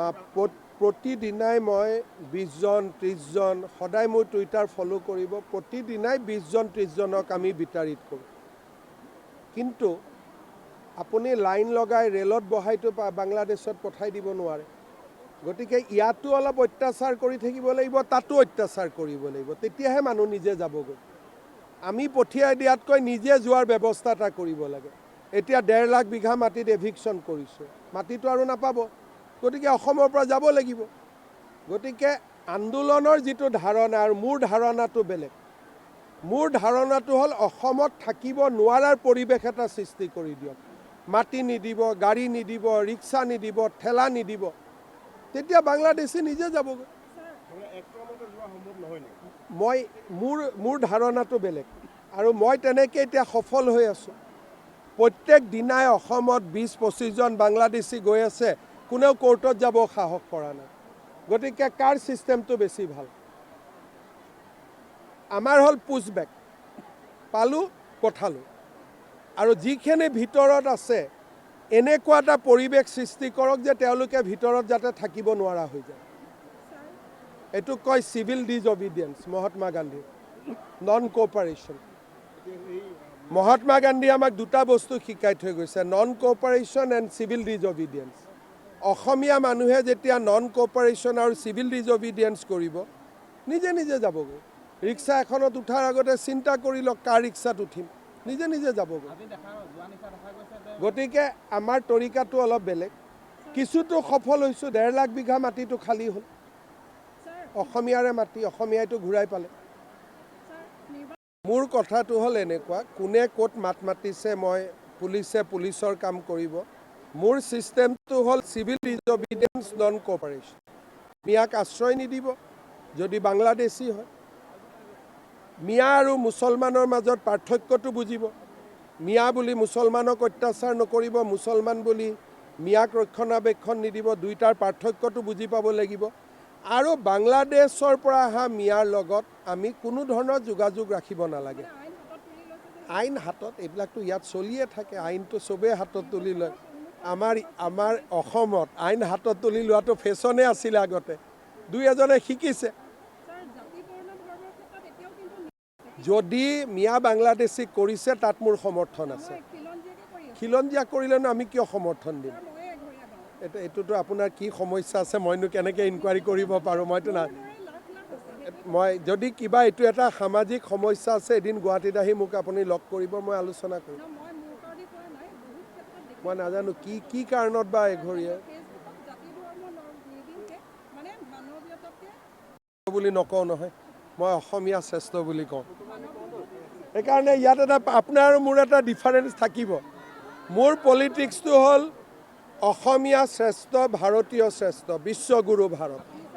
প্ৰতিদিনাই মই 20 জন 30 জন সদায় মই টুইটাৰ ফলো কৰিব প্ৰতিদিনাই 20 জন 30 জনক আমি বিতাড়িত কৰোঁ কিন্তু আপুনি লাইন লগাই ৰেলত বহাইটো বাংলাদেশত পঠাই দিব নোৱাৰে গতিকে ইয়াতো অলপ অত্যাচাৰ কৰি থাকিব লাগিব তাতো অত্যাচাৰ কৰিব লাগিব তেতিয়াহে মানুহ নিজে যাবগৈ আমি পঠিয়াই দিয়াতকৈ নিজে যোৱাৰ ব্যৱস্থা এটা কৰিব লাগে এতিয়া 1.5 লাখ বিঘা মাটিত এভিকশ্যন কৰিছোঁ মাটিটো আৰু নাপাব গতিকে অসমৰ পৰা যাব লাগিব গতিকে আন্দোলনৰ যিটো ধাৰণা আৰু মোৰ ধাৰণাটো বেলেগ মোৰ ধাৰণাটো হ'ল অসমত থাকিব নোৱাৰাৰ পৰিৱেশ এটা সৃষ্টি কৰি দিয়ক মাটি নিদিব গাড়ী নিদিব ৰিক্সা নিদিব ঠেলা নিদিব তেতিয়া বাংলাদেশী নিজে যাবগৈ মই মোৰ ধাৰণাটো বেলেগ আৰু মই তেনেকৈ এতিয়া সফল হৈ আছোঁ প্ৰত্যেক দিনাই অসমত 20-25 জন বাংলাদেশী গৈ আছে কোনেও কোৰ্টত যাব সাহস কৰা নাই গতিকে কাৰ চিষ্টেমটো বেছি ভাল আমাৰ হ'ল পুছবেক পালোঁ পঠালোঁ আৰু যিখিনি ভিতৰত আছে এনেকুৱা এটা পৰিৱেশ সৃষ্টি কৰক যে তেওঁলোকে ভিতৰত যাতে থাকিব নোৱাৰা হৈ যায় এইটো কয় civil disobedience Mahatma Gandhi non cooperation Mahatma Gandhi আমাক দুটা বস্তু শিকাই থৈ গৈছে non cooperation and civil disobedience Asomiya মানুহে যেতিয়া নন কোঅপাৰেশ্যন আৰু চিভিল ডিজঅবিডিয়েন্স কৰিব নিজে নিজে যাবগৈ ৰিক্সা এখনত উঠাৰ আগতে চিন্তা কৰি লওক কাৰ ৰিক্সাত উঠিম নিজে নিজে যাবগৈ গতিকে আমাৰ তৰিকাটো অলপ বেলেগ কিছুতো সফল হৈছোঁ 1.5 লাখ বিঘা মাটিটো খালী হ'ল অসমীয়াৰে মাটি অসমীয়াইটো ঘূৰাই পালে মোৰ কথাটো হ'ল এনেকুৱা কোনে ক'ত মাত মাতিছে মই পুলিচৰ কাম কৰিব মোৰ চিষ্টেমটো হ'ল চিভিল ডিজঅবিডিয়েন্স নন কোঅপাৰেশ্যন মিয়াক আশ্ৰয় নিদিব যদি বাংলাদেশী হয় মিয়া আৰু মুছলমানৰ মাজত পাৰ্থক্যটো বুজিব মিয়া বুলি মুছলমানক অত্যাচাৰ নকৰিব মুছলমান বুলি মিয়াক ৰক্ষণাবেক্ষণ নিদিব দুইটাৰ পাৰ্থক্যটো বুজি পাব লাগিব আৰু বাংলাদেশৰ পৰা অহা মিয়াৰ লগত আমি কোনো ধৰণৰ যোগাযোগ ৰাখিব নালাগে আইন হাতত এইবিলাকতো ইয়াত চলিয়ে থাকে আইনটো চবেই হাতত তুলি লয় আমাৰ অসমত আইন হাতত তুলি লোৱাটো ফেশ্বনে আছিলে আগতে দুই এজনে শিকিছে যদি মিয়া বাংলাদেশী কৰিছে তাত মোৰ সমৰ্থন আছে খিলঞ্জীয়া কৰিলেনো আমি কিয় সমৰ্থন দিম এইটোতো আপোনাৰ কি সমস্যা আছে মইনো কেনেকৈ ইনকুৱাৰী কৰিব পাৰোঁ মইতো না মই যদি কিবা এইটো এটা সামাজিক সমস্যা আছে এদিন গুৱাহাটীত আহি মোক আপুনি লগ কৰিব মই আলোচনা কৰিম মই নাজানো কি কাৰণত বা এঘৰীয়া বুলি নকওঁ নহয় মই অসমীয়া শ্ৰেষ্ঠ বুলি কওঁ সেইকাৰণে ইয়াত এটা আপোনাৰ আৰু মোৰ এটা ডিফাৰেঞ্চ থাকিব মোৰ পলিটিক্সটো হ'ল অসমীয়া শ্ৰেষ্ঠ ভাৰতীয় শ্ৰেষ্ঠ বিশ্বগুৰু ভাৰত